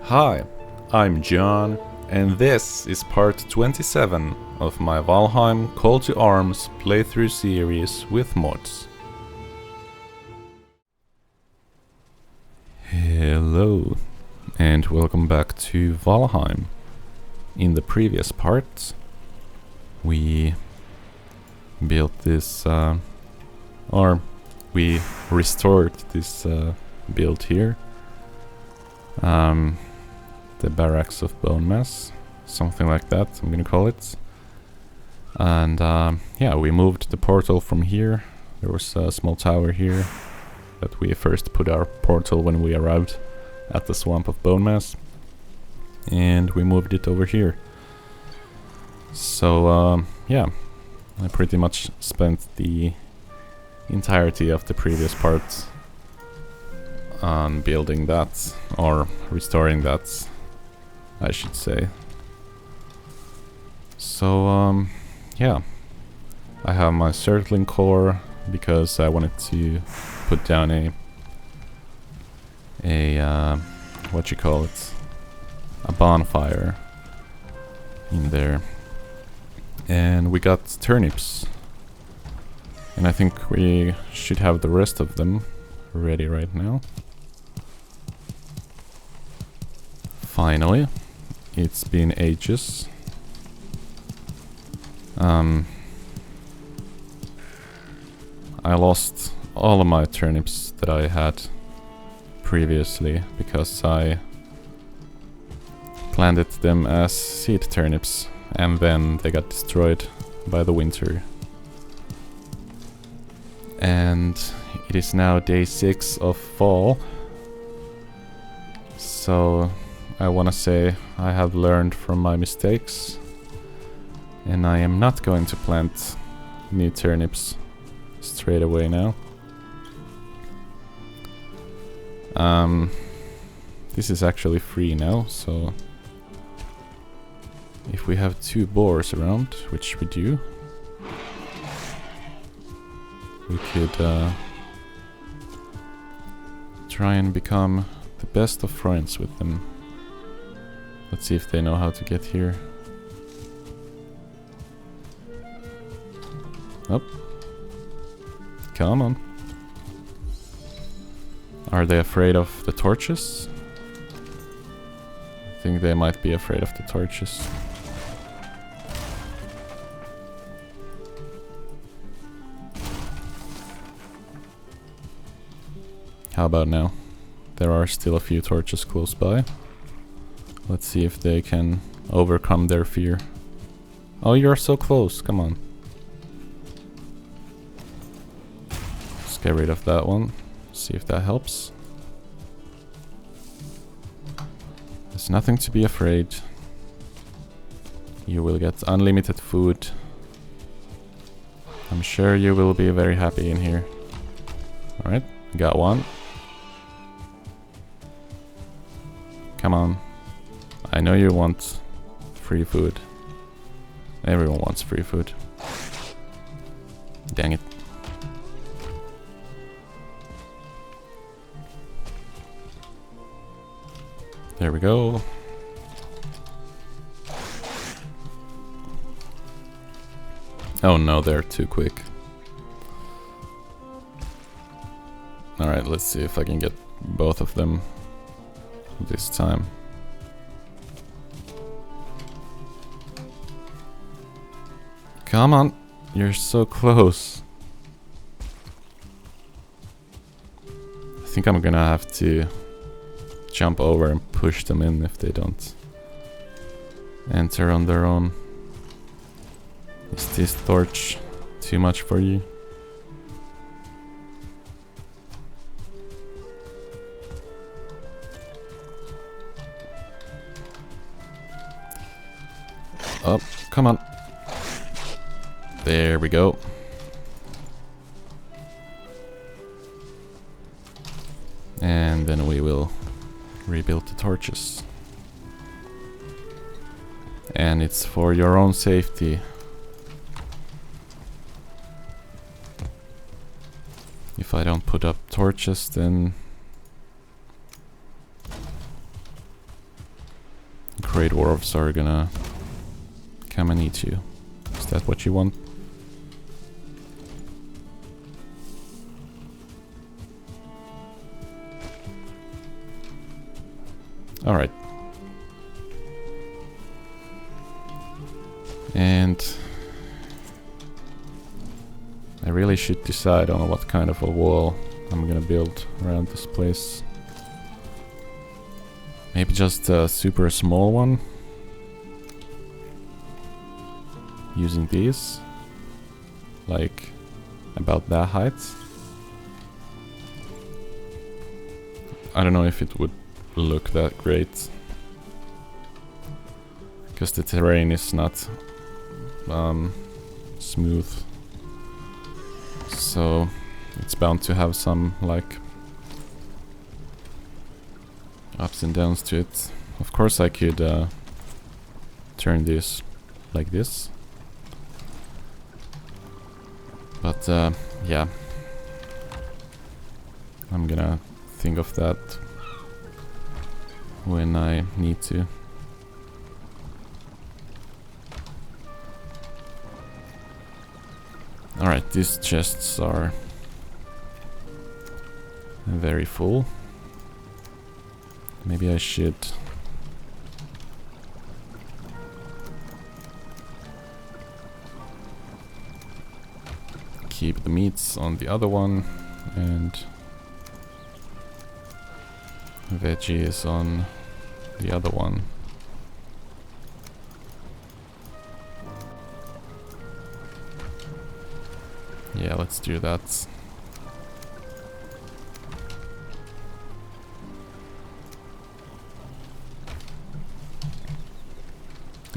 Hi, I'm John, and this is part 27 of my Valheim Call to Arms playthrough series with mods. Hello, and welcome back to Valheim. In the previous part, we built this, or we restored this build here. The barracks of Bonemass, something like that, I'm gonna call it. And yeah, we moved the portal from here. There was a small tower here that we first put our portal when we arrived at the swamp of Bonemass, and we moved it over here. So yeah, I pretty much spent the entirety of the previous part on building that, or restoring that, I should say. So yeah, I have my circling core because I wanted to put down a what you call it, a bonfire in there. And we got turnips, and I think we should have the rest of them ready right now. Finally, it's been ages. I lost all of my turnips that I had previously because I planted them as seed turnips, and then they got destroyed by the winter. And it is now day 6 of fall, so I wanna say I have learned from my mistakes, and I am not going to plant new turnips straight away now. This is actually free now, so if we have 2 boars around, which we do, we could try and become the best of friends with them. Let's see if they know how to get here. Oh. Come on. Are they afraid of the torches? I think they might be afraid of the torches. How about now? There are still a few torches close by. Let's see if they can overcome their fear. Oh, you're so close, come on. Let's get rid of that one. See if that helps. There's nothing to be afraid. You will get unlimited food. I'm sure you will be very happy in here. Alright, got one. Come on. I know you want free food. Everyone wants free food. Dang it. There we go. Oh no, they're too quick. Alright, let's see if I can get both of them this time. Come on, you're so close. I think I'm gonna have to jump over and push them in if they don't enter on their own. Is this torch too much for you? Oh, come on. There we go. And then we will rebuild the torches. And it's for your own safety. If I don't put up torches, then Great dwarves are gonna come and eat you. Is that what you want? Alright. And I really should decide on what kind of a wall I'm gonna build around this place. Maybe just a super small one. Using these. Like about that height. I don't know if it would look that great. Because the terrain is not smooth. So it's bound to have some like ups and downs to it. Of course I could turn this like this. But yeah. I'm gonna think of that when I need to. Alright, these chests are very full. Maybe I should keep the meats on the other one and veggies on the other one. Yeah, let's do that.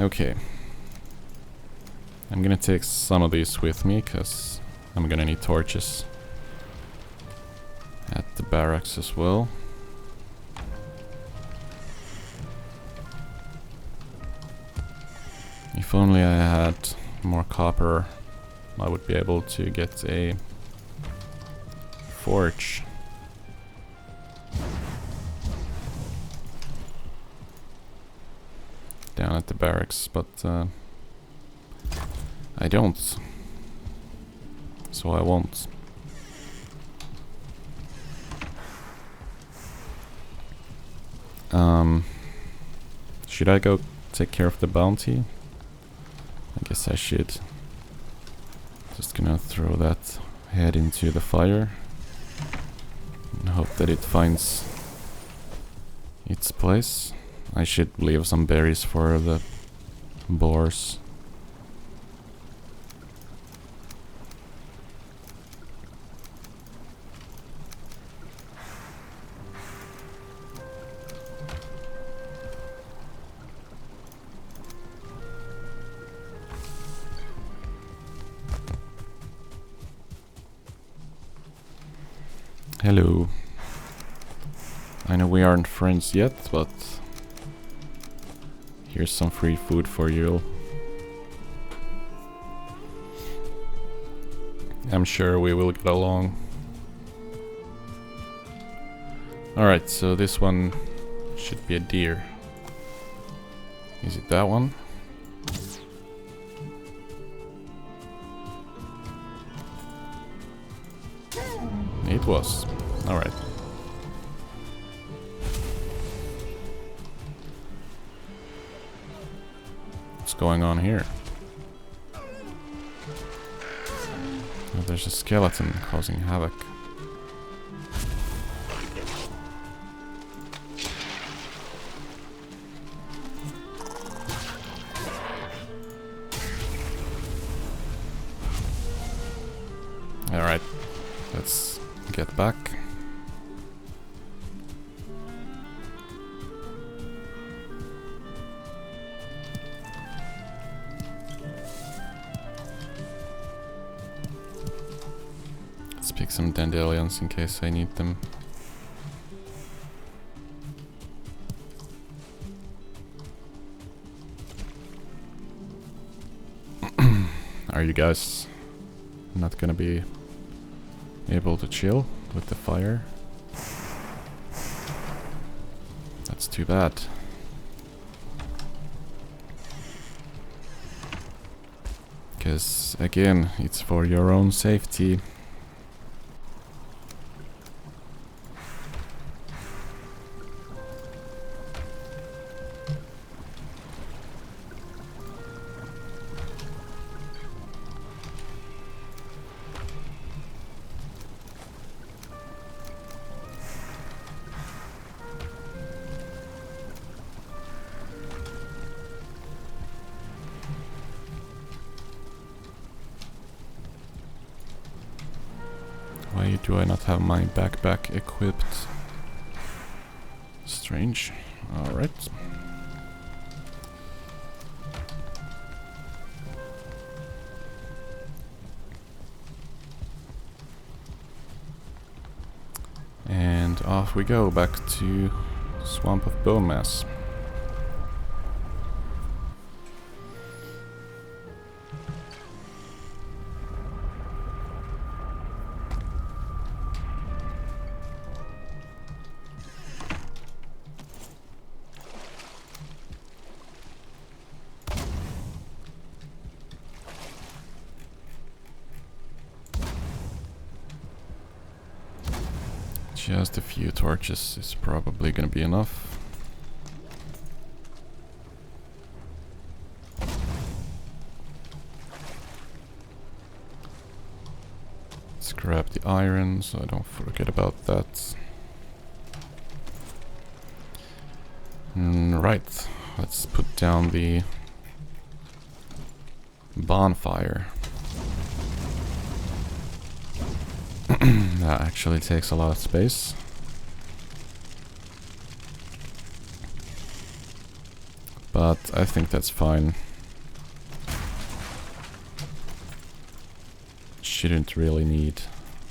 Okay. I'm gonna take some of these with me, because I'm gonna need torches at the barracks as well. If only I had more copper, I would be able to get a forge. Down at the barracks, but I don't. So I won't. Should I go take care of the bounty? I guess I should. Just gonna throw that head into the fire and hope that it finds its place. I should leave some berries for the boars. Hello. I know we aren't friends yet, but here's some free food for you. I'm sure we will get along. Alright, so this one should be a deer. Is it that one? It was. Alright. What's going on here? Oh, there's a skeleton causing havoc. Alright, let's get back. Let's pick some dandelions in case I need them. Are you guys not gonna be able to chill with the fire? That's too bad. Because, again, it's for your own safety. Why do I not have my backpack equipped? Strange. Alright. And off we go back to Swamp of Bonemass. Just a few torches is probably gonna be enough. Let's grab the iron so I don't forget about that. Right, let's put down the bonfire. That actually takes a lot of space. But I think that's fine. Shouldn't really need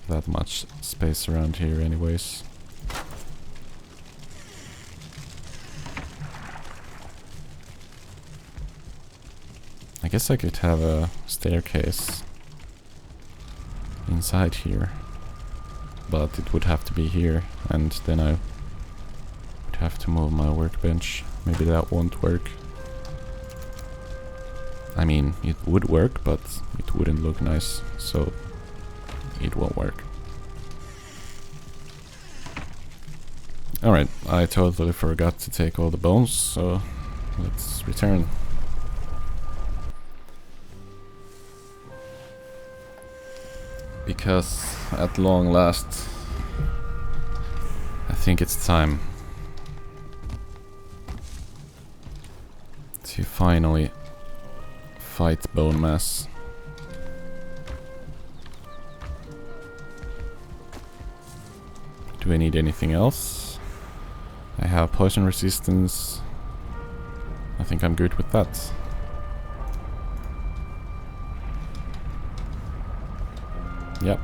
that much space around here anyways. I guess I could have a staircase inside here. But it would have to be here, and then I would have to move my workbench. Maybe that won't work. I mean, it would work, but it wouldn't look nice, so it won't work. Alright, I totally forgot to take all the bones, so let's return. Because at long last, I think it's time to finally fight Bonemass. Do I need anything else? I have poison resistance. I think I'm good with that. Yep.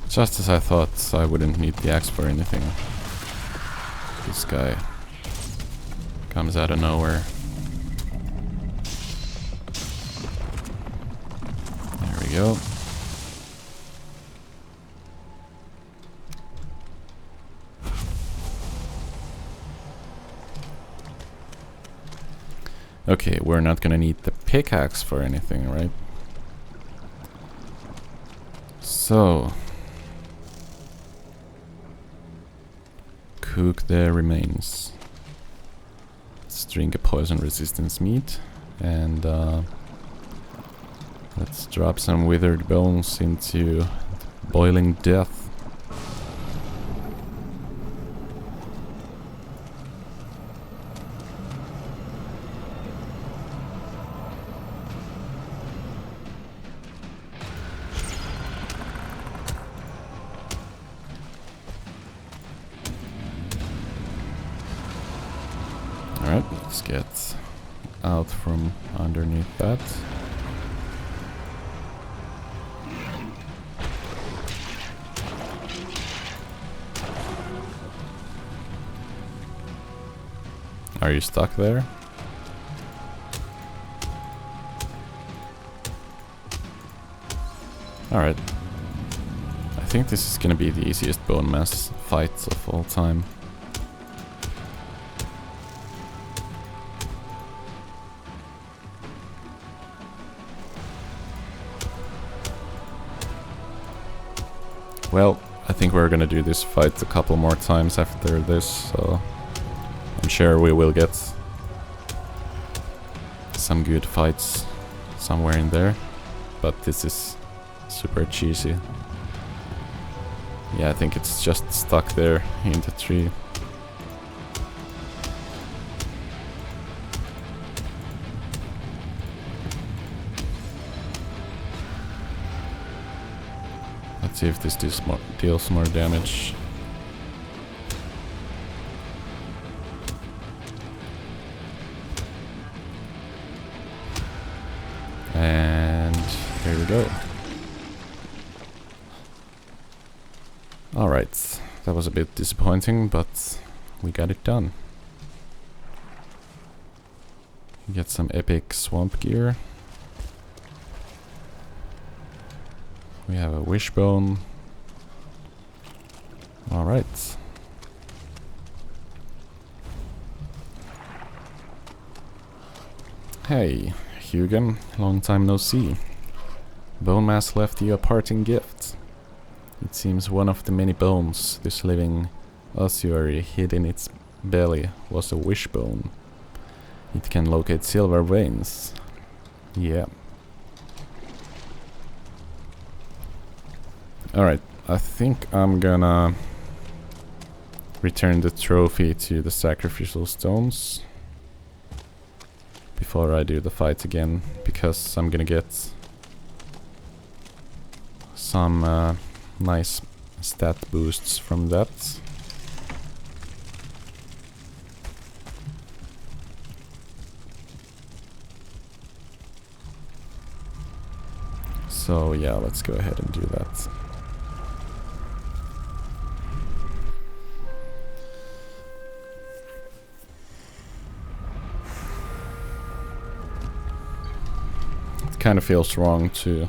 Just as I thought, I wouldn't need the axe for anything. This guy comes out of nowhere. There we go. Okay, we're not gonna need the pickaxe for anything, right? So cook the remains. Let's drink a poison resistance meat and let's drop some withered bones into boiling death. Alright, let's get out from underneath that. Are you stuck there? Alright. I think this is gonna be the easiest Bonemass fight of all time. Well, I think we're gonna do this fight a couple more times after this, so I'm sure we will get some good fights somewhere in there, but this is super cheesy. Yeah, I think it's just stuck there in the tree. Let's see if this deals more damage. And there we go. Alright, that was a bit disappointing, but we got it done. Get some epic swamp gear. We have a wishbone. Alright. Hey, Hugin, long time no see. Bonemass left you a parting gift. It seems one of the many bones this living ossuary hid in its belly was a wishbone. It can locate silver veins. Yeah. Alright, I think I'm gonna return the trophy to the sacrificial stones before I do the fight again, because I'm gonna get some nice stat boosts from that. So yeah, let's go ahead and do that. It kind of feels wrong to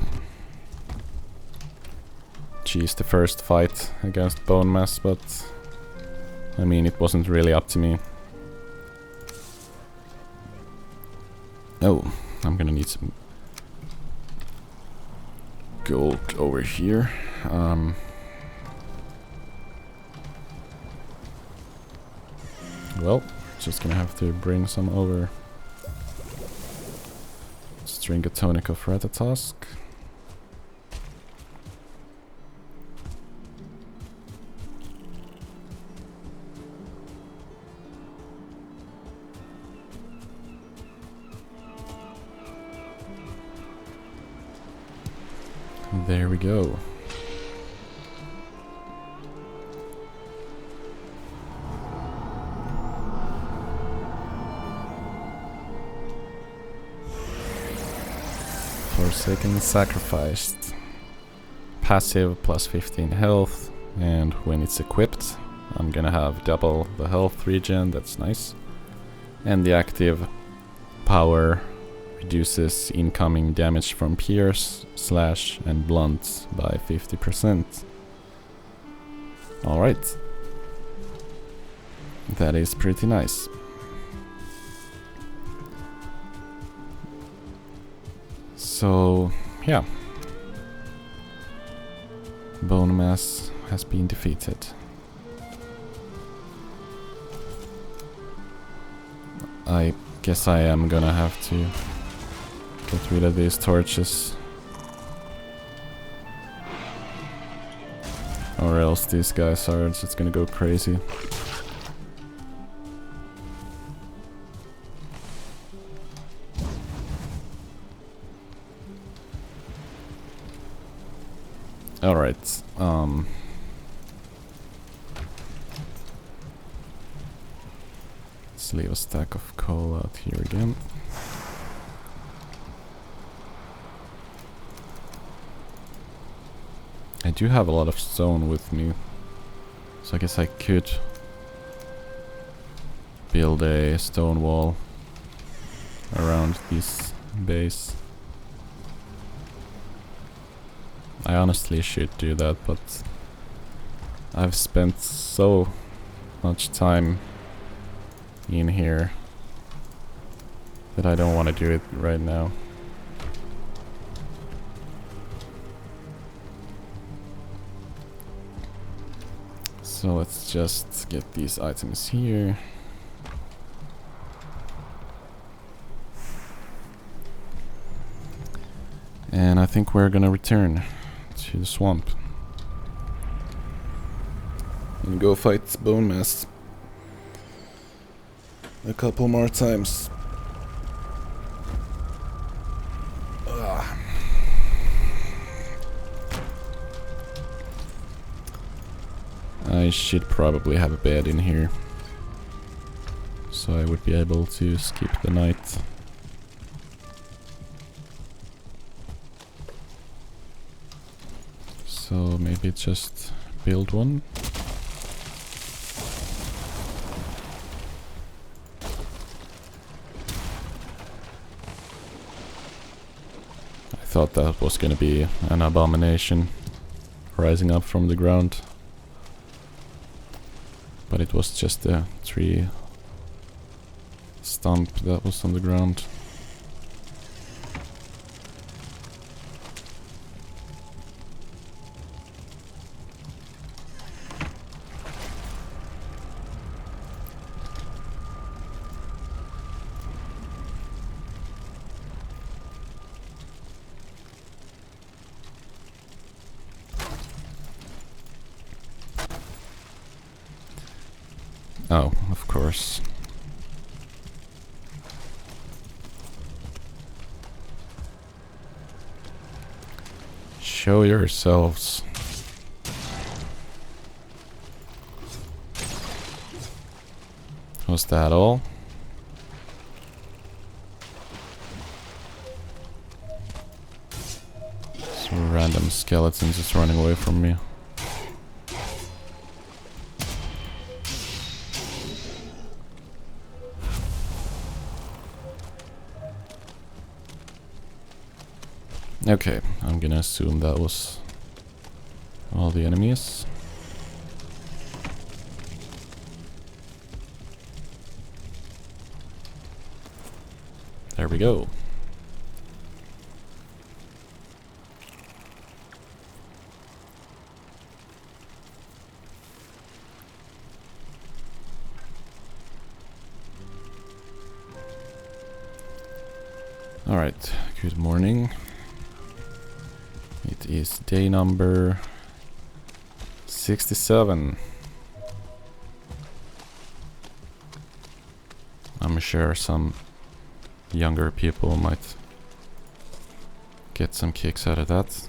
cheese the first fight against Bonemass, but I mean, it wasn't really up to me. Oh, I'm gonna need some gold over here. Well, just gonna have to bring some over. Let's drink a tonic of Ratatosk. There we go. Forsaken sacrificed. Passive plus 15 health, and when it's equipped, I'm gonna have double the health regen, that's nice. And the active power reduces incoming damage from pierce, slash, and blunt by 50%. Alright. That is pretty nice. So, yeah. Bonemass has been defeated. I guess I am gonna have to get rid of these torches, or else these guys are just gonna go crazy. Alright, let's leave a stack of coal out here again. I do have a lot of stone with me, so I guess I could build a stone wall around this base. I honestly should do that, but I've spent so much time in here that I don't want to do it right now. So let's just get these items here. And I think we're gonna return to the swamp and go fight Bonemass a couple more times. I should probably have a bed in here, so I would be able to skip the night. So maybe just build one. I thought that was gonna be an abomination rising up from the ground, but it was just a tree stump that was on the ground. Oh, of course. Show yourselves. Was that all? Some random skeletons just running away from me. Okay, I'm gonna assume that was all the enemies. There we go. Alright, good morning. It is day number 67. I'm sure some younger people might get some kicks out of that.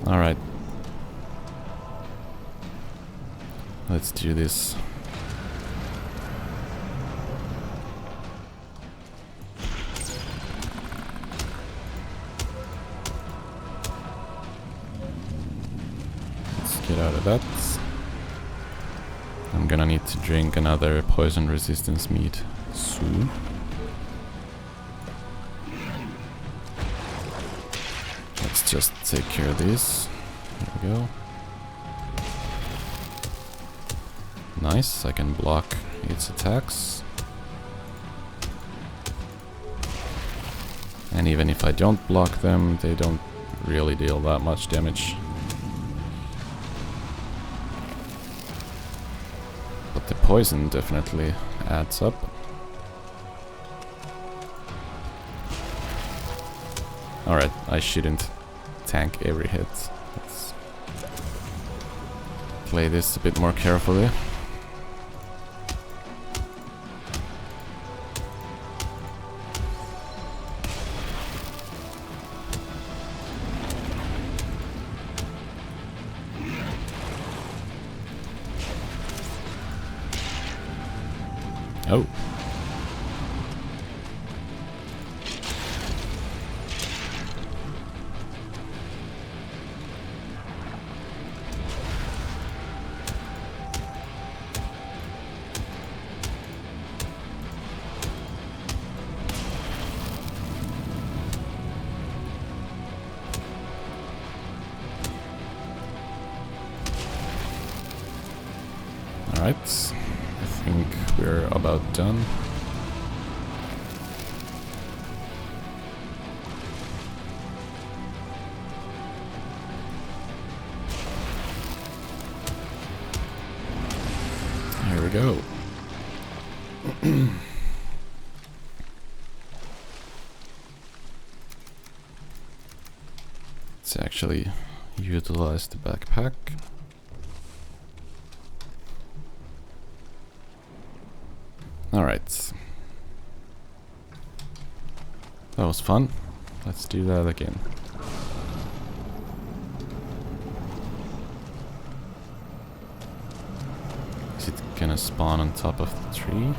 Alright. Let's do this. Get out of that. I'm gonna need to drink another poison resistance mead soon. Let's just take care of this. There we go. Nice, I can block its attacks. And even if I don't block them, they don't really deal that much damage. The poison definitely adds up. Alright, I shouldn't tank every hit. Let's play this a bit more carefully. Oh. Alright, I think we're about done. Here we go. Let's actually utilize the backpack. Alright. That was fun. Let's do that again. Is it gonna spawn on top of the tree?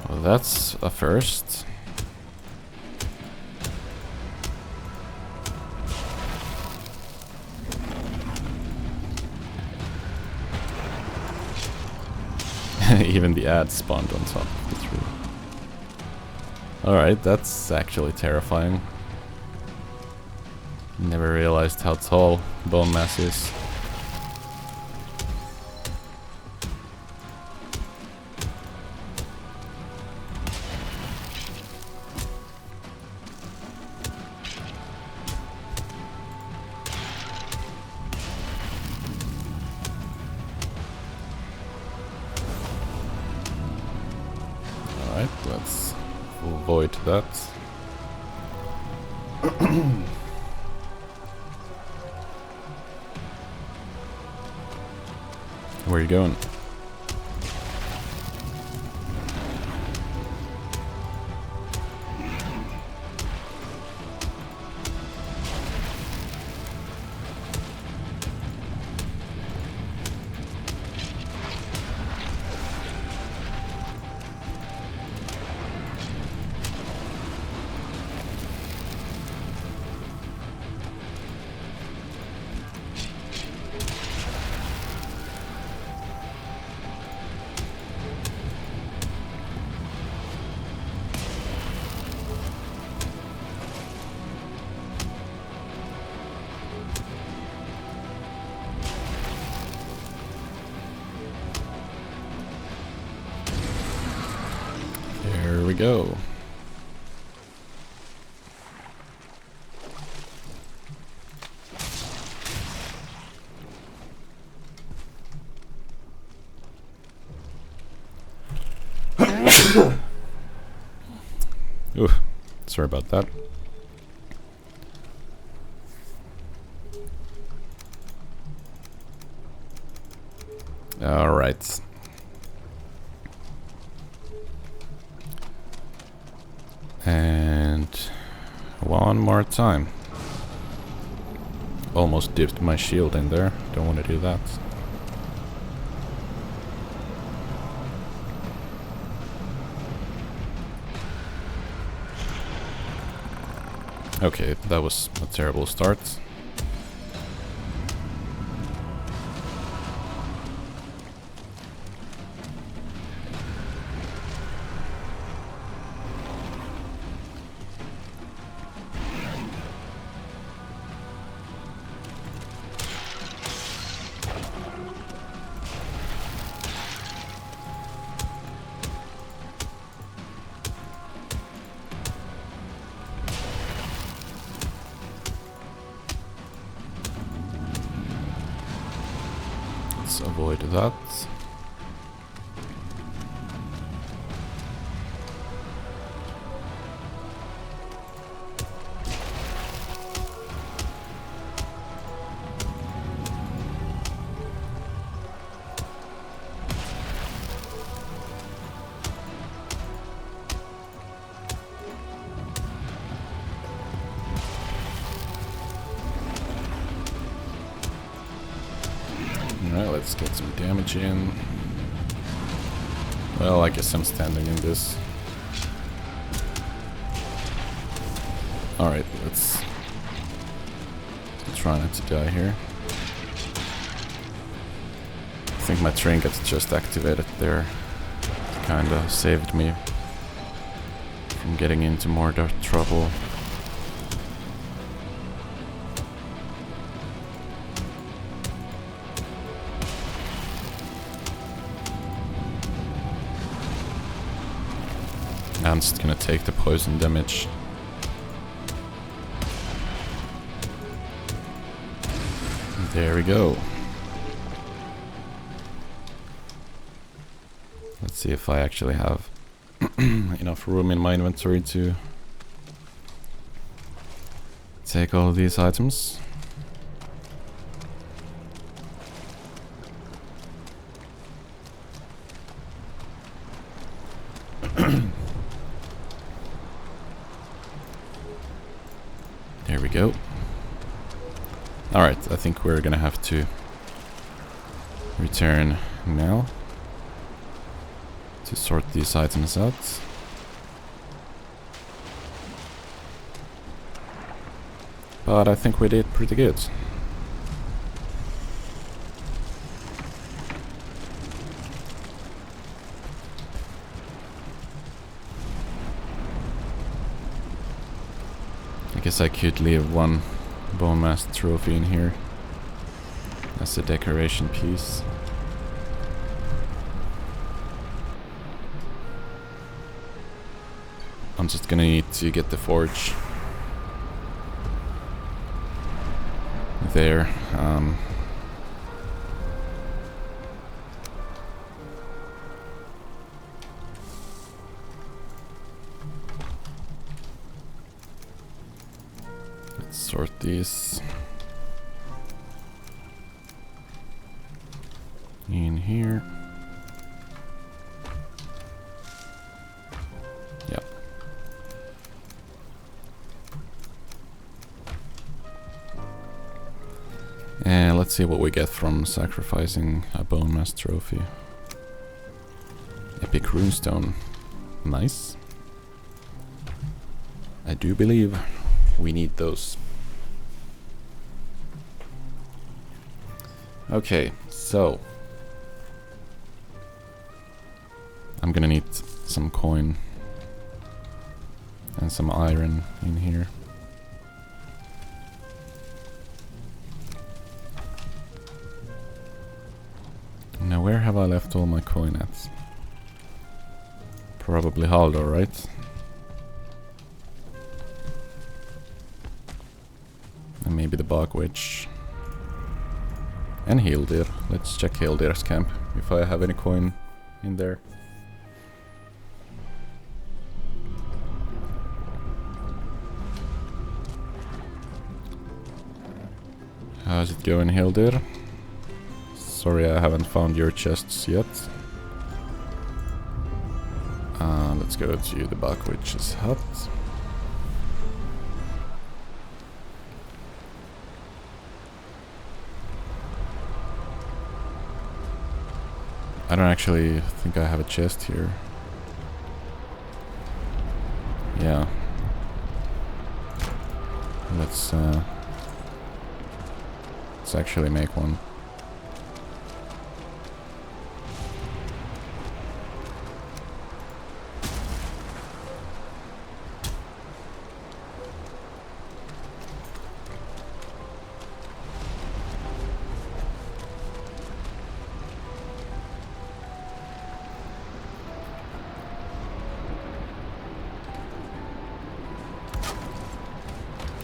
Well, that's a first. Even the ad spawned on top of the tree. Alright, that's actually terrifying. Never realized how tall Bonemass is. Alright, let's avoid that. Where are you going? There we go. Ooh, sorry about that. All right. And one more time. Almost dipped my shield in there. Don't want to do that. Okay, that was a terrible start. Let's avoid that. Alright, let's get some damage in. Well, I guess I'm standing in this. Alright, let's try not to die here. I think my trinket just activated there. Kinda saved me from getting into more trouble. I'm just gonna take the poison damage. There we go. Let's see if I actually have enough room in my inventory to take all of these items. There we go. Alright, I think we're gonna have to return now to sort these items out. But I think we did pretty good. I guess I could leave one Bonemass trophy in here as a decoration piece. I'm just gonna need to get the forge there. Let's sort these in here. Yep. And let's see what we get from sacrificing a Bonemass trophy. Epic runestone. Nice. I do believe we need those. Okay, so I'm gonna need some coin and some iron in here. Now where have I left all my coin at? Probably Haldor, right? And maybe the Bog Witch. And Hildir. Let's check Hildir's camp, if I have any coin in there. How's it going, Hildir? Sorry, I haven't found your chests yet. Let's go to the Bog Witch's hut. I don't actually think I have a chest here. Yeah. Let's actually make one.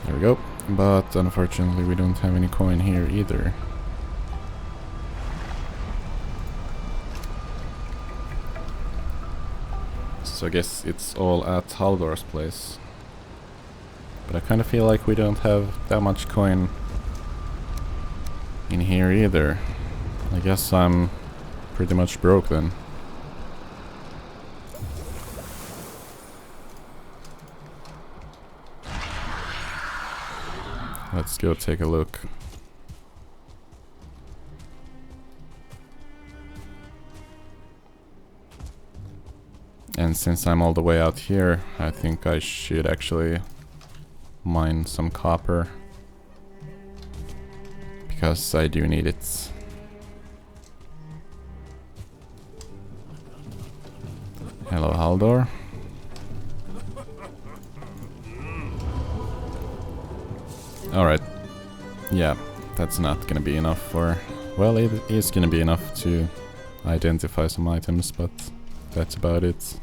There we go. But unfortunately we don't have any coin here either. So I guess it's all at Haldor's place. But I kind of feel like we don't have that much coin in here either. I guess I'm pretty much broke then. Let's go take a look. And since I'm all the way out here, I think I should actually mine some copper. Because I do need it. Hello, Haldor. Alright. Yeah, that's not gonna be enough for... Well, it is gonna be enough to identify some items, but that's about it.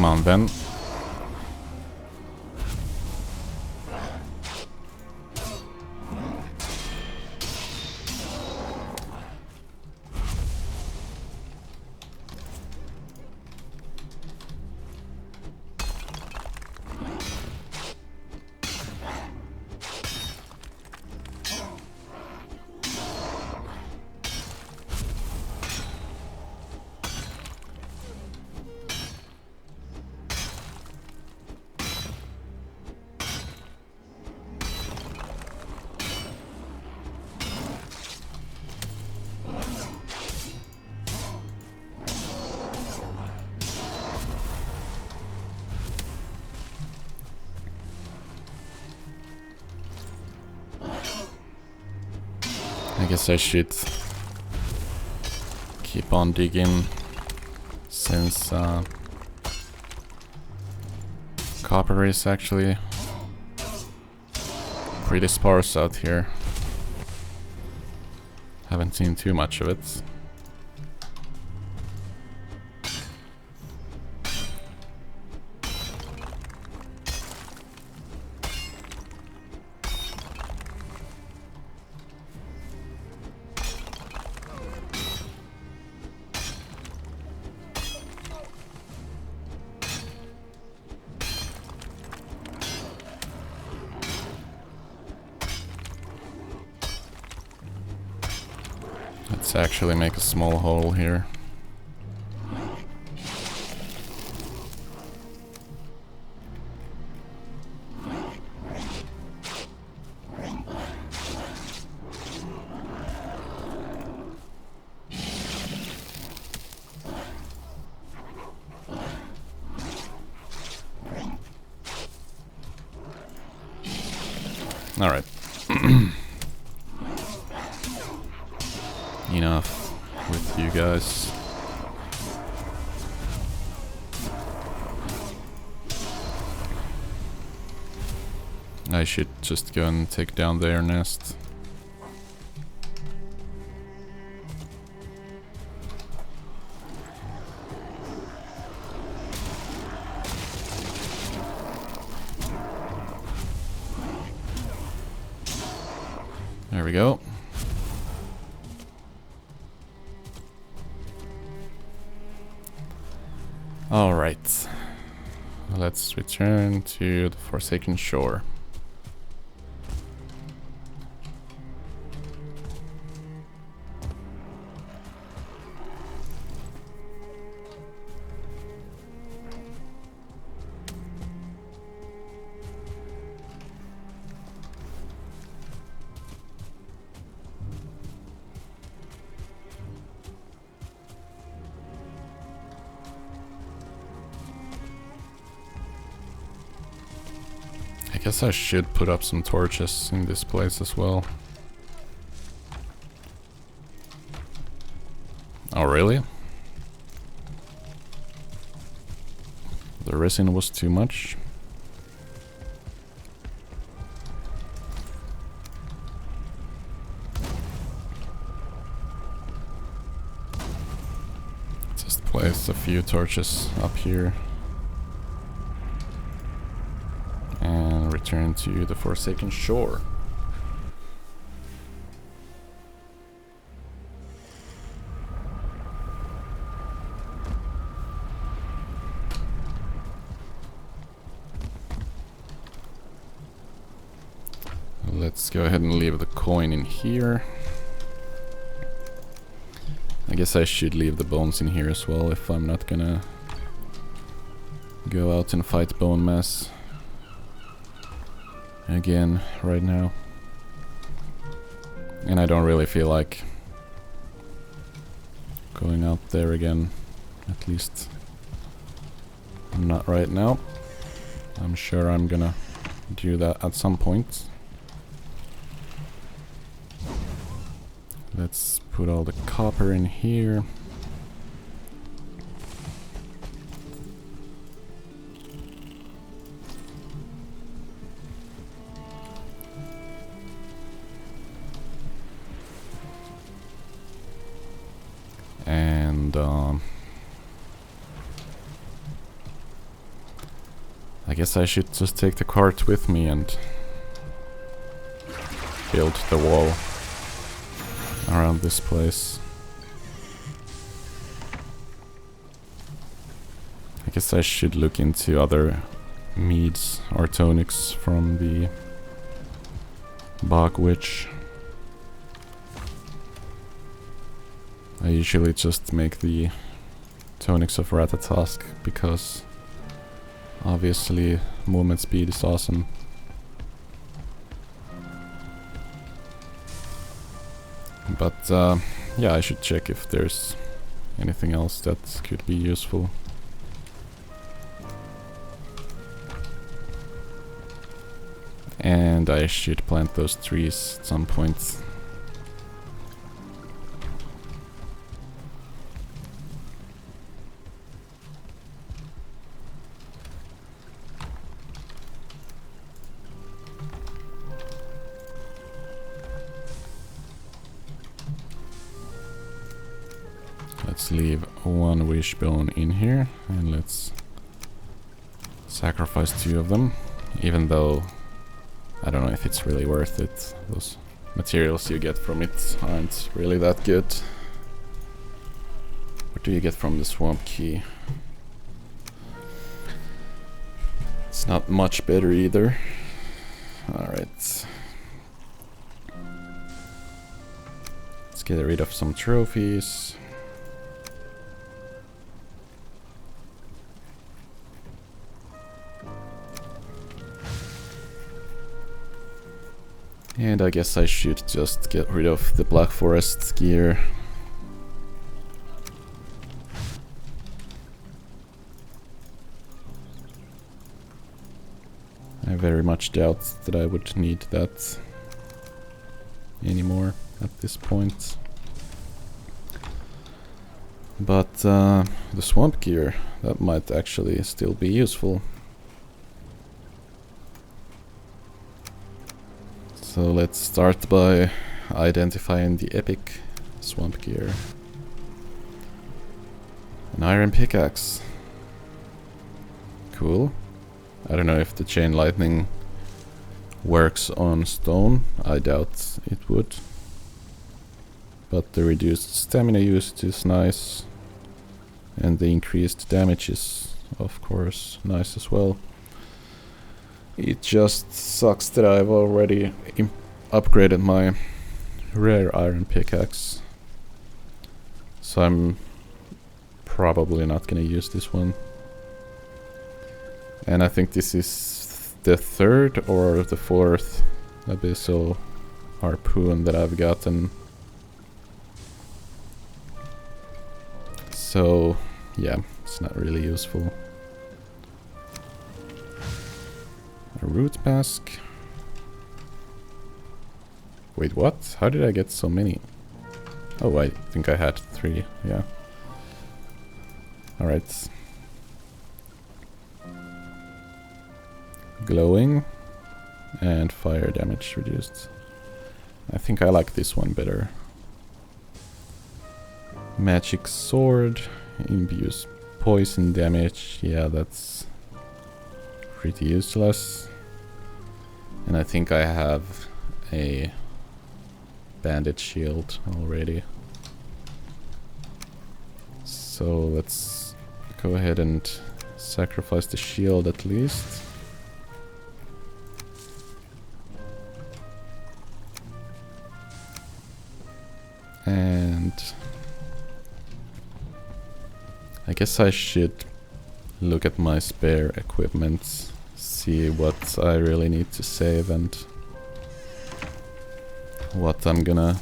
Come on then. I guess I should keep on digging, since copper is actually pretty sparse out here. Haven't seen too much of it. Let's actually make a small hole here. All right. Enough with you guys. I should just go and take down their nest. There we go. All right, let's return to the Forsaken Shore. I guess I should put up some torches in this place as well. Oh, really? The resin was too much. Just place a few torches up here. And return to the Forsaken Shore. Let's go ahead and leave the coin in here. I guess I should leave the bones in here as well if I'm not gonna go out and fight Bonemass again right now. And I don't really feel like going out there again, at least not right now. I'm sure I'm gonna do that at some point. Let's put all the copper in here. And I guess I should just take the cart with me and build the wall around this place. I guess I should look into other meads or tonics from the Bog Witch. I usually just make the tonics of Ratatosk because obviously movement speed is awesome. But yeah, I should check if there's anything else that could be useful. And I should plant those trees at some point. Let's leave one wishbone in here and let's sacrifice 2 of them, even though I don't know if it's really worth it. Those materials you get from it aren't really that good. What do you get from the swamp key? It's not much better either. Alright. Let's get rid of some trophies. And I guess I should just get rid of the Black Forest gear. I very much doubt that I would need that anymore at this point. But the swamp gear, that might actually still be useful. So let's start by identifying the epic swamp gear. An iron pickaxe. Cool. I don't know if the chain lightning works on stone. I doubt it would. But the reduced stamina used is nice. And the increased damage is, of course, nice as well. It just sucks that I've already upgraded my rare iron pickaxe. So I'm probably not gonna use this one. And I think this is the 3rd or the 4th abyssal harpoon that I've gotten. So yeah, it's not really useful. A root mask. Wait, what? How did I get so many? Oh, I think I had 3, yeah. Alright. Glowing and fire damage reduced. I think I like this one better. Magic sword imbues poison damage. Yeah, that's pretty useless. And I think I have a bandit shield already. So let's go ahead and sacrifice the shield at least. And I guess I should look at my spare equipment, see what I really need to save and what I'm gonna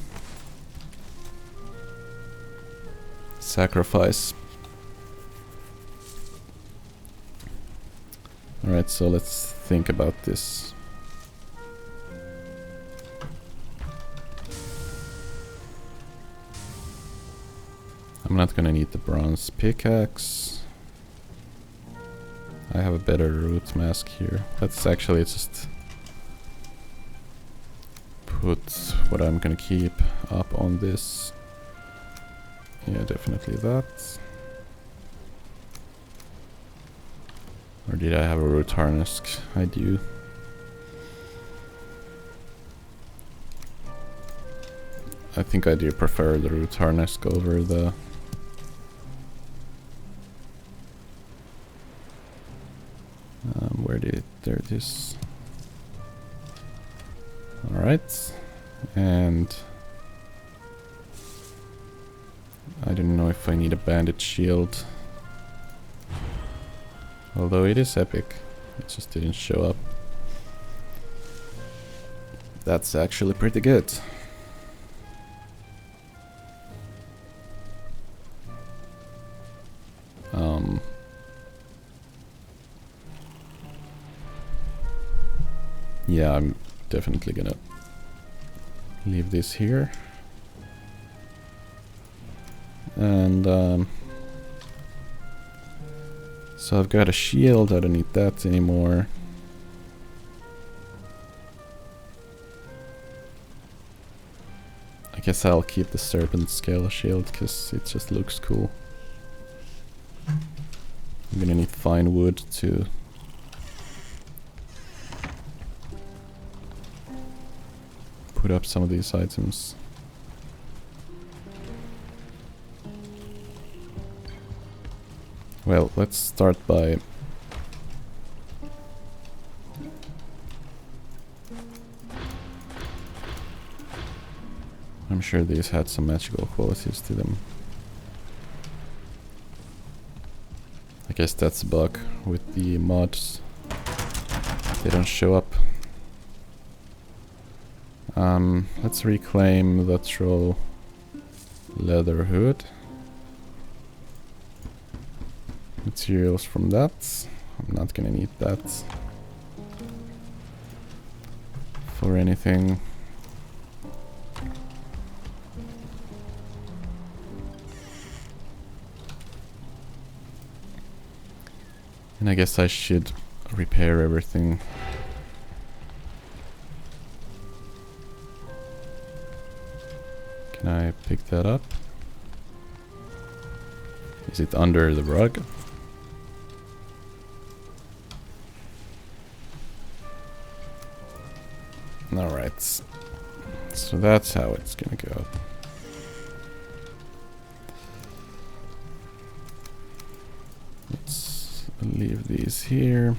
sacrifice. Alright, so let's think about this. I'm not gonna need the bronze pickaxe. I have a better root mask here. Let's actually just put what I'm gonna keep up on this. Yeah, definitely that. Or did I have a root harness? I do. I think I do prefer the root harness over the... where did it... there it is. Alright. And... I don't know if I need a bandit shield. Although it is epic. It just didn't show up. That's actually pretty good. Yeah, I'm definitely gonna leave this here. And so I've got a shield, I don't need that anymore. I guess I'll keep the serpent scale shield because it just looks cool. I'm gonna need fine wood to put up some of these items. Well, let's start by I'm sure these had some magical qualities to them. I guess that's a bug with the mods. They don't show up. Let's reclaim the troll leather hood. Materials from that. I'm not gonna need that for anything. And I guess I should repair everything. Can I pick that up? Is it under the rug? Alright. So that's how it's gonna go. Let's leave these here.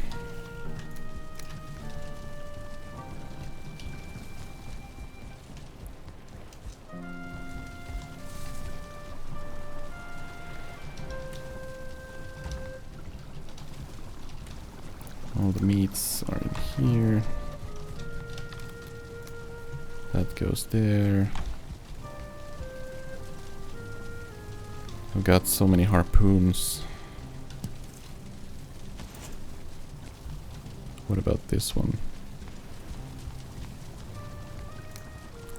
All the meats are in here. That goes there. I've got so many harpoons. What about this one?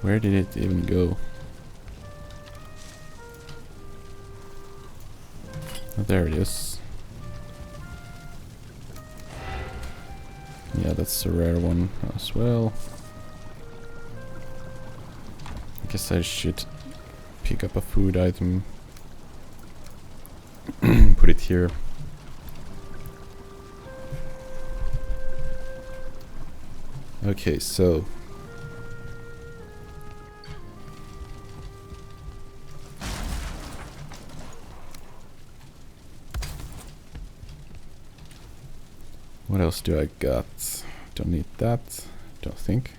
Where did it even go? Oh, there it is. Yeah, that's a rare one as well. I guess I should pick up a food item. Put it here. Okay, so what else do I got? Don't need that, don't think.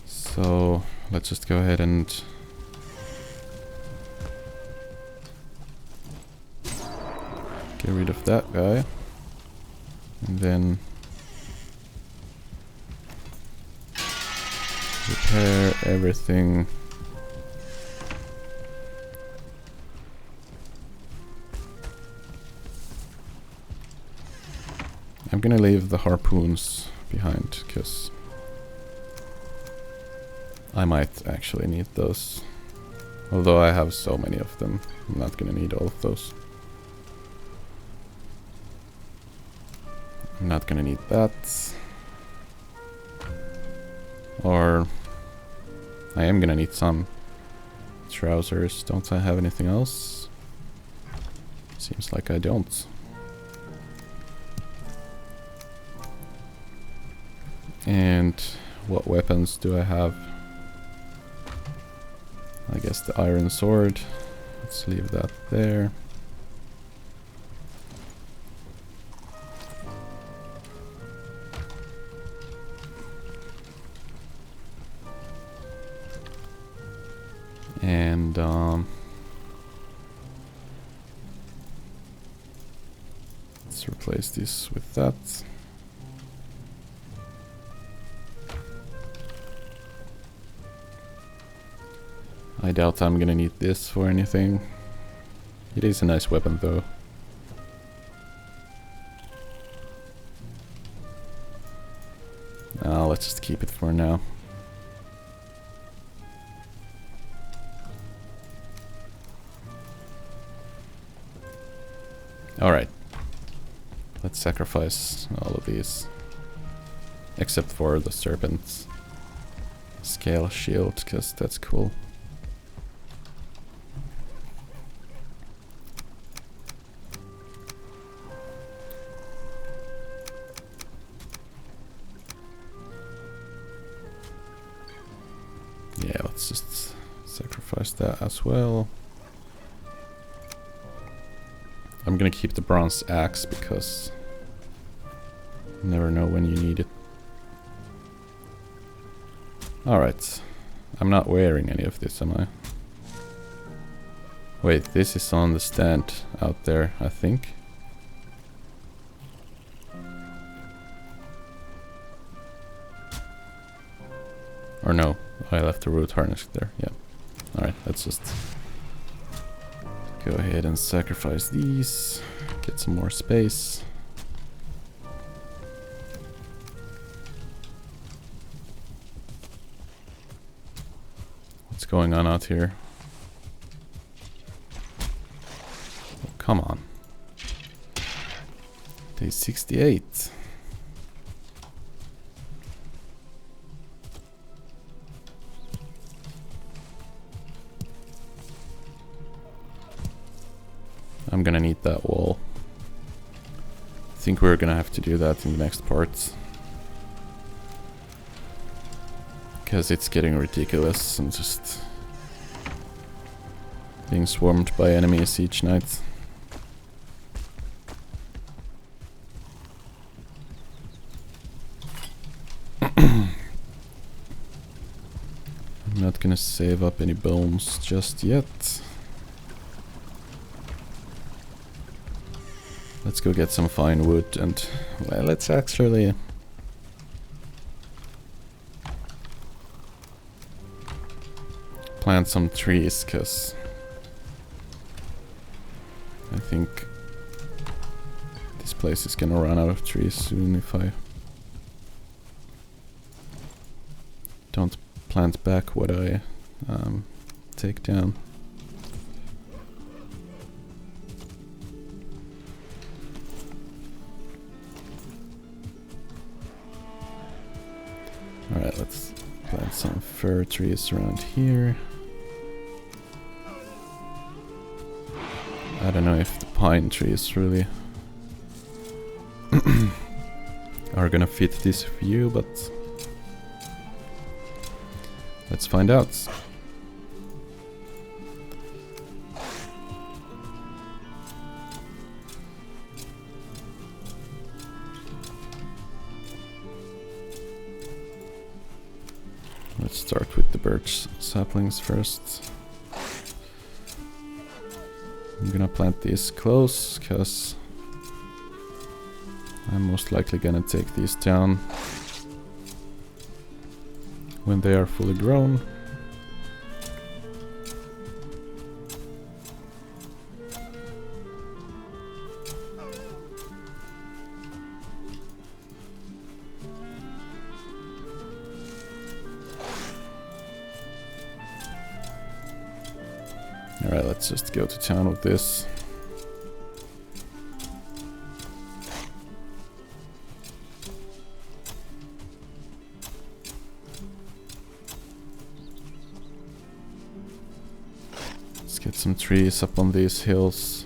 So let's just go ahead and get rid of that guy. And then repair everything. I'm gonna leave the harpoons behind because I might actually need those. Although I have so many of them, I'm not gonna need all of those. I'm not gonna need that. Or I am gonna need some trousers. Don't I have anything else? Seems like I don't. And what weapons do I have? I guess the iron sword. Let's leave that there. And let's replace this with that. I doubt I'm gonna need this for anything. It is a nice weapon though. Let's just keep it for now. Alright. Let's sacrifice all of these. Except for the serpent scale shield, because that's cool. Yeah, let's just sacrifice that as well. I'm gonna keep the bronze axe because you never know when you need it. Alright. I'm not wearing any of this, am I? Wait, this is on the stand out there, I think. Or no, I left the root harness there, yeah. Alright, let's just go ahead and sacrifice these, get some more space. What's going on out here? Oh, come on. Day 68. I'm gonna need that wall. I think we're gonna have to do that in the next part. Because it's getting ridiculous and just being swarmed by enemies each night. I'm not gonna save up any bones just yet. Let's go get some fine wood and well, let's actually plant some trees, because I think this place is gonna run out of trees soon if I don't plant back what I take down. Alright, let's plant some fir trees around here. I don't know if the pine trees really are gonna fit this view, but let's find out. Let's start with the birch saplings first. I'm gonna plant these close, because I'm most likely gonna take these down when they are fully grown. Alright, let's just go to town with this. Let's get some trees up on these hills.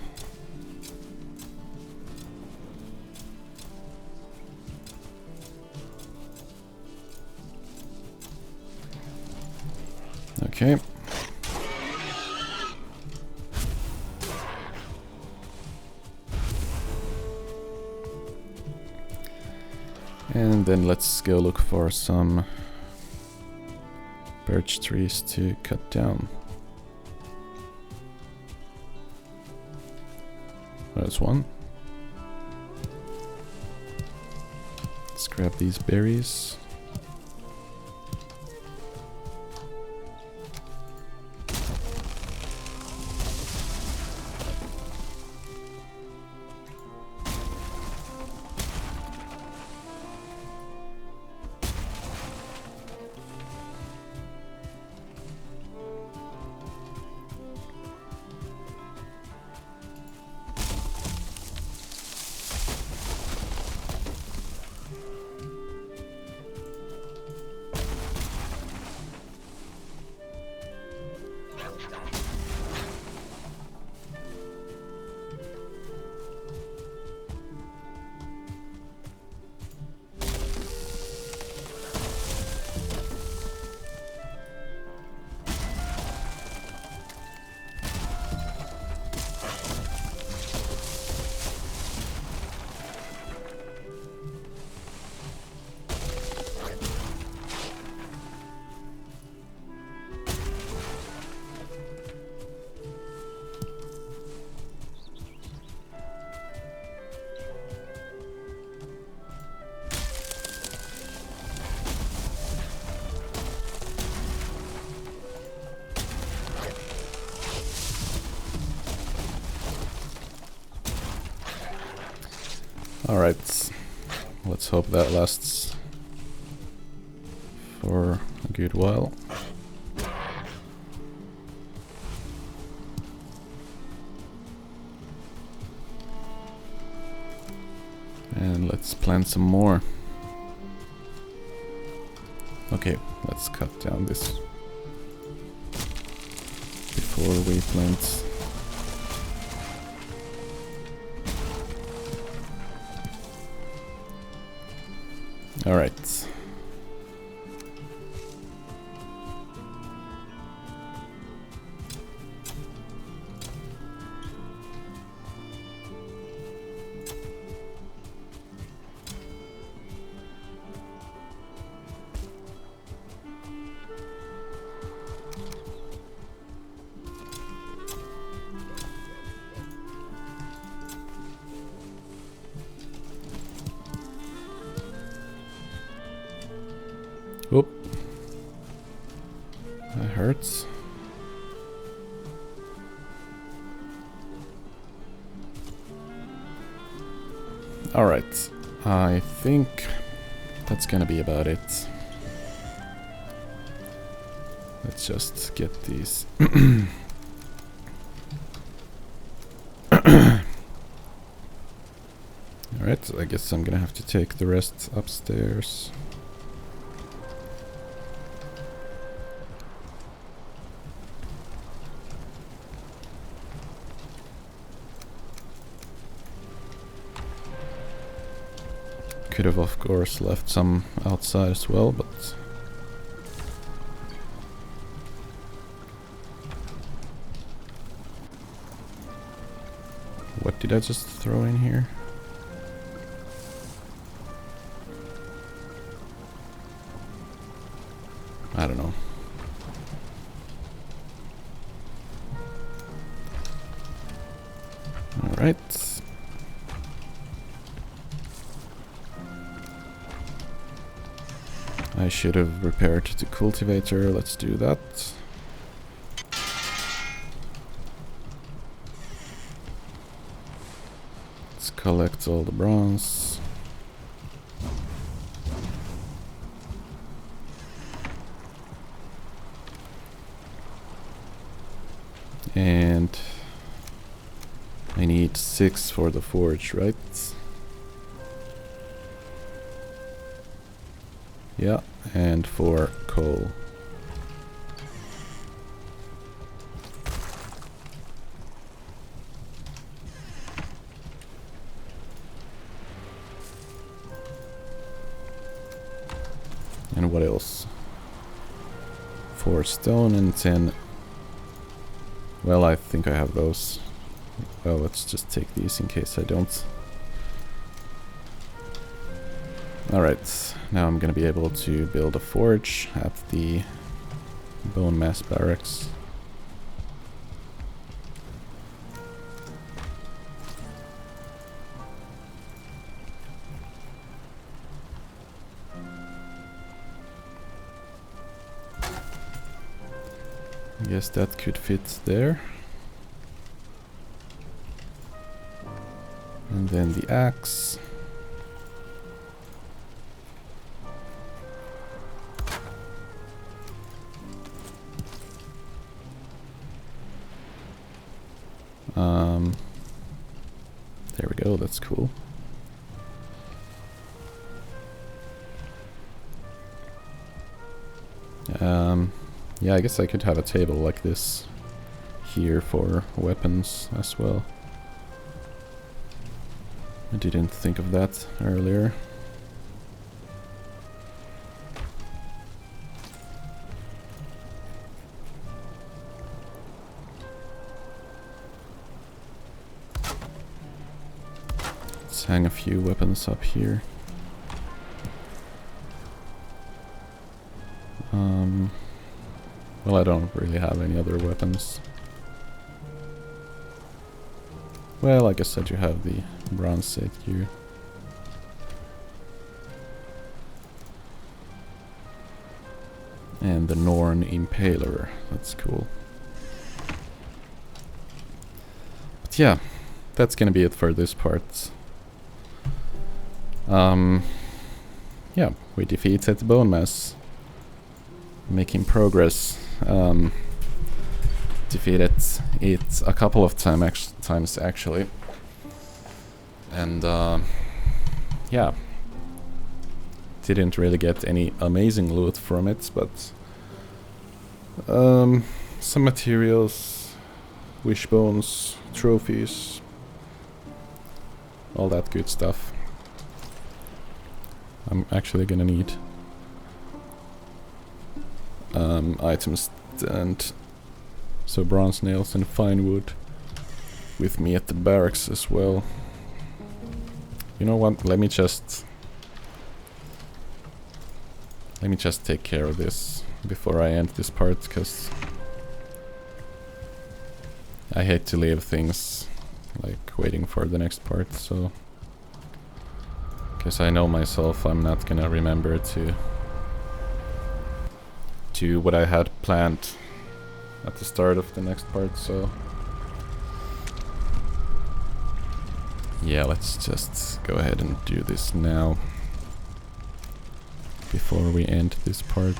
Okay. And then let's go look for some birch trees to cut down. There's one. Let's grab these berries. Alright, let's hope that lasts for a good while. And let's plant some more. Okay, let's cut down this before we plant. All right. Oop. That hurts. Alright. I think that's gonna be about it. Let's just get these. Alright, I guess I'm gonna have to take the rest upstairs. Could have, of course, left some outside as well, but what did I just throw in here? I don't know. All right. I should have repaired the cultivator. Let's do that. Let's collect all the bronze. And I need 6 for the forge, right? Yeah, and 4 coal. And what else? 4 stone and 10. Well, I think I have those. Well, let's just take these in case I don't. Alright, now I'm gonna be able to build a forge at the Bonemass barracks. I guess that could fit there. And then the axe. There we go, that's cool. Yeah, I guess I could have a table like this here for weapons as well. I didn't think of that earlier. Let's hang a few weapons up here. Well, I don't really have any other weapons. Well, I guess I do have the bronze set here. And the Norn Impaler, that's cool. But yeah, that's gonna be it for this part. Yeah, we defeated Bonemass. Making progress. Defeated it a couple of times actually. And yeah, didn't really get any amazing loot from it, but some materials, wishbones, trophies, all that good stuff. I'm actually gonna need items and so bronze nails and fine wood with me at the barracks as well. You know what? Let me just take care of this before I end this part, because I hate to leave things like waiting for the next part. So, because I know myself, I'm not gonna remember to do what I had planned at the start of the next part, so yeah, let's just go ahead and do this now before we end this part.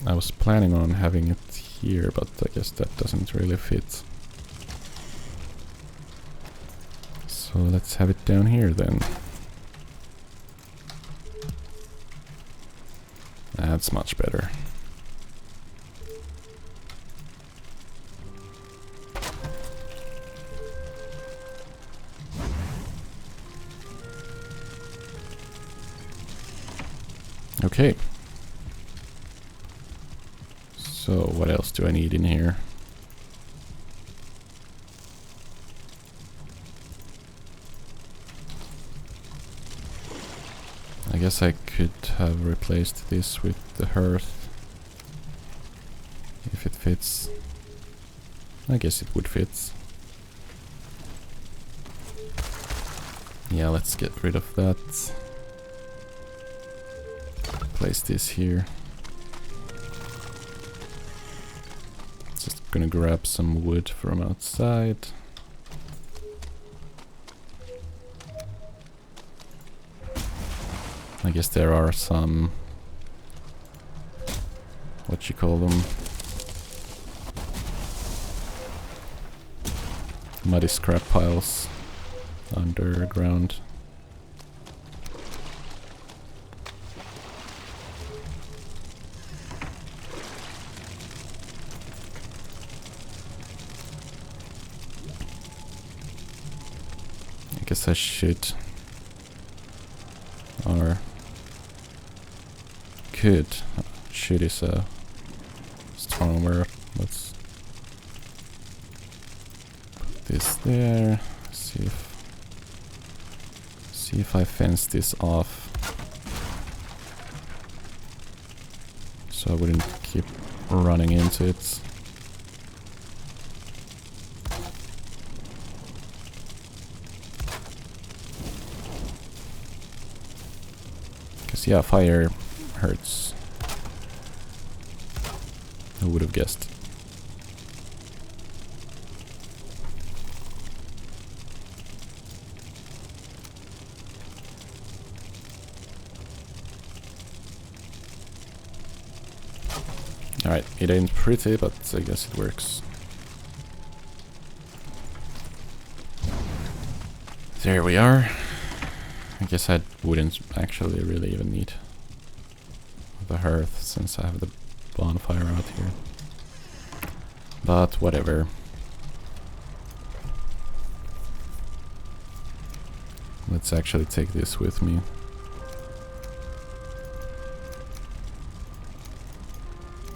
I was planning on having it here, but I guess that doesn't really fit. So let's have it down here then. That's much better. Okay. So what else do I need in here? I guess I could have replaced this with the hearth if it fits. I guess it would fit. Yeah, let's get rid of that. Place this here. Just gonna grab some wood from outside. I guess there are some, what you call them, muddy scrap piles underground. I guess I should could. Should is a strong word. Let's put this there. See if I fence this off. So I wouldn't keep running into it. Because yeah, fire hurts. Who would have guessed? Alright, it ain't pretty, but I guess it works. There we are. I guess I wouldn't actually really even need the hearth since I have the bonfire out here. But whatever. Let's actually take this with me.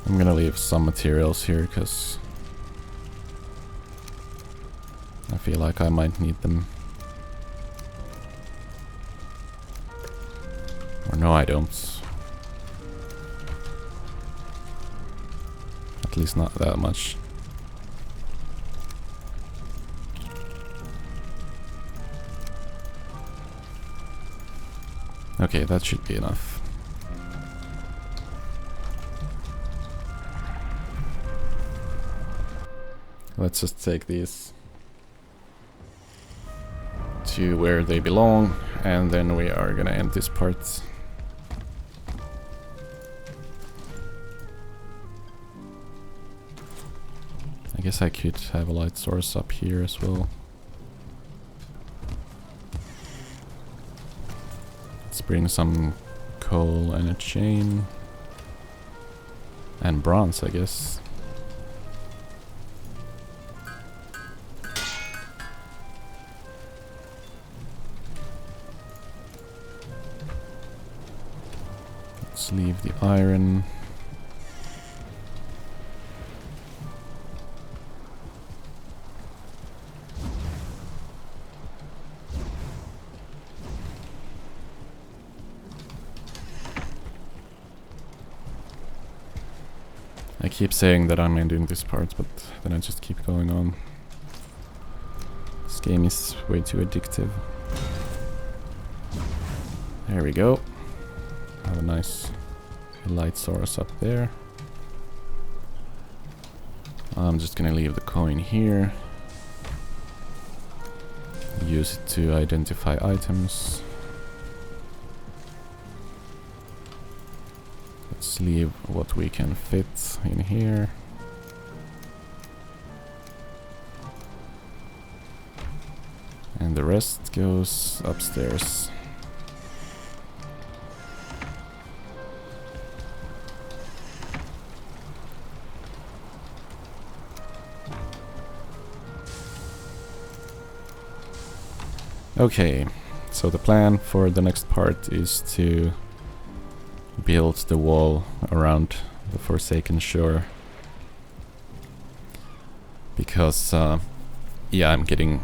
I'm gonna leave some materials here because I feel like I might need them. Or no, I don't. At least not that much. Okay, that should be enough. Let's just take these to where they belong, and then we are gonna end this part. I guess I could have a light source up here as well. Let's bring some coal and a chain. And bronze, I guess. Let's leave the iron. I keep saying that I'm ending this part, but then I just keep going on. This game is way too addictive. There we go. Have a nice light source up there. I'm just gonna leave the coin here. Use it to identify items. Let's leave what we can fit in here. And the rest goes upstairs. Okay, so the plan for the next part is to build the wall around the Forsaken Shore. Because, yeah, I'm getting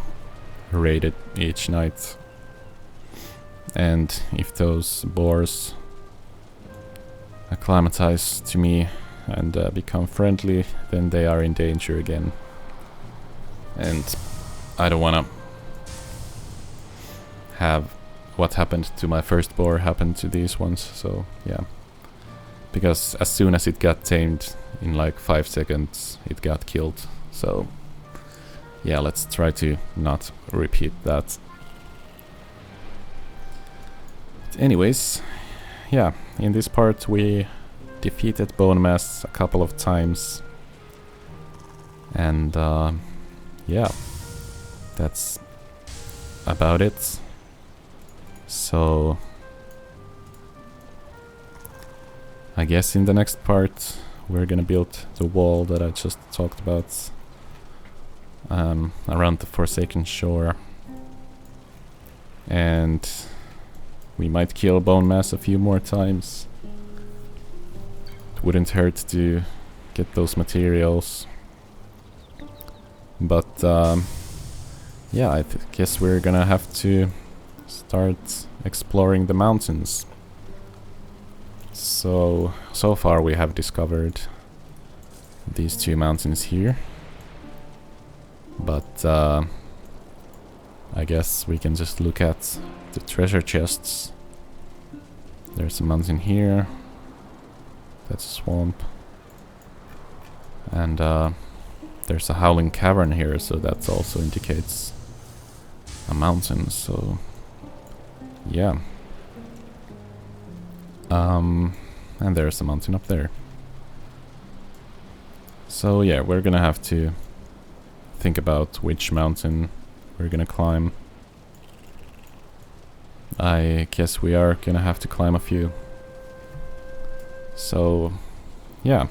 raided each night. And if those boars acclimatize to me and become friendly, then they are in danger again. And I don't wanna have what happened to my first boar happen to these ones, so yeah. Because as soon as it got tamed, in like 5 seconds, it got killed. So yeah, let's try to not repeat that. But anyways, yeah, in this part we defeated Bonemass a couple of times. And yeah, that's about it. So I guess in the next part we're gonna build the wall that I just talked about around the Forsaken Shore, and we might kill Bonemass a few more times, wouldn't hurt to get those materials. But yeah, I guess we're gonna have to start exploring the mountains. So far we have discovered these two mountains here. But I guess we can just look at the treasure chests. There's a mountain here. That's a swamp. And there's a howling cavern here, so that also indicates a mountain, so yeah. And there's a mountain up there. So yeah, we're gonna have to think about which mountain we're gonna climb. I guess we are gonna have to climb a few. So yeah.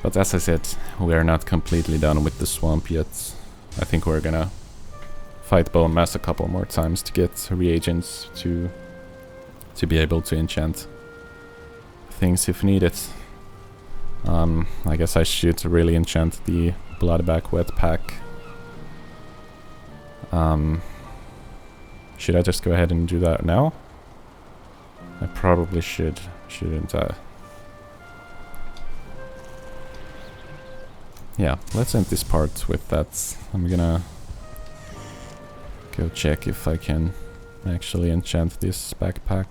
But as I said, we are not completely done with the swamp yet. I think we're gonna fight Bonemass a couple more times to get reagents to be able to enchant things if needed. I guess I should really enchant the Bloodback Wetpack. Should I just go ahead and do that now? I probably should, shouldn't I? Yeah, let's end this part with that. I'm gonna go check if I can actually enchant this backpack.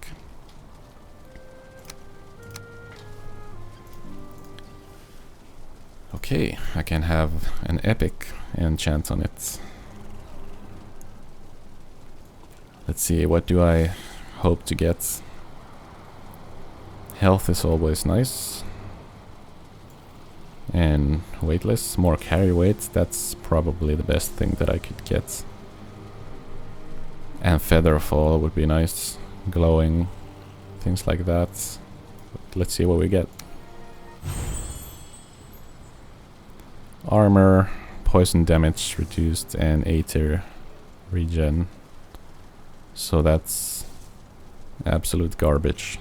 Okay, I can have an epic enchant on it. Let's see, what do I hope to get? Health is always nice. And weightless, more carry weight, that's probably the best thing that I could get. And Featherfall would be nice, glowing, things like that. But let's see what we get. Armor, poison damage reduced, and Aether regen. So that's absolute garbage.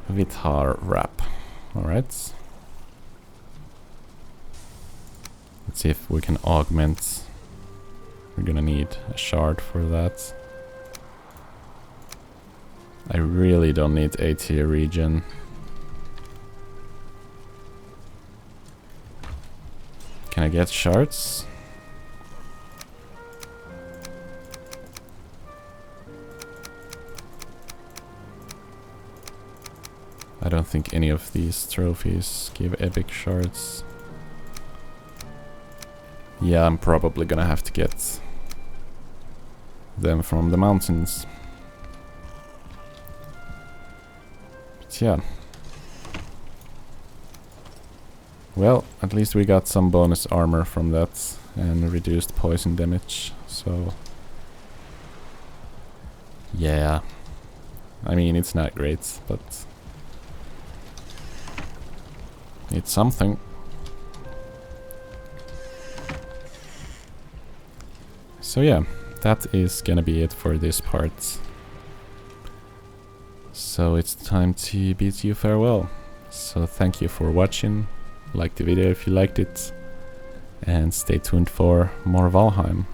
Vithar wrap. Alright. Let's see if we can augment. We're gonna need a shard for that. I really don't need Aether regen. Can I get shards? I don't think any of these trophies give epic shards. Yeah, I'm probably gonna have to get them from the mountains. But yeah. Well, at least we got some bonus armor from that and reduced poison damage, so yeah. I mean, it's not great, but it's something. So yeah, that is gonna be it for this part. So it's time to bid you farewell. So thank you for watching. Like the video if you liked it, and stay tuned for more Valheim.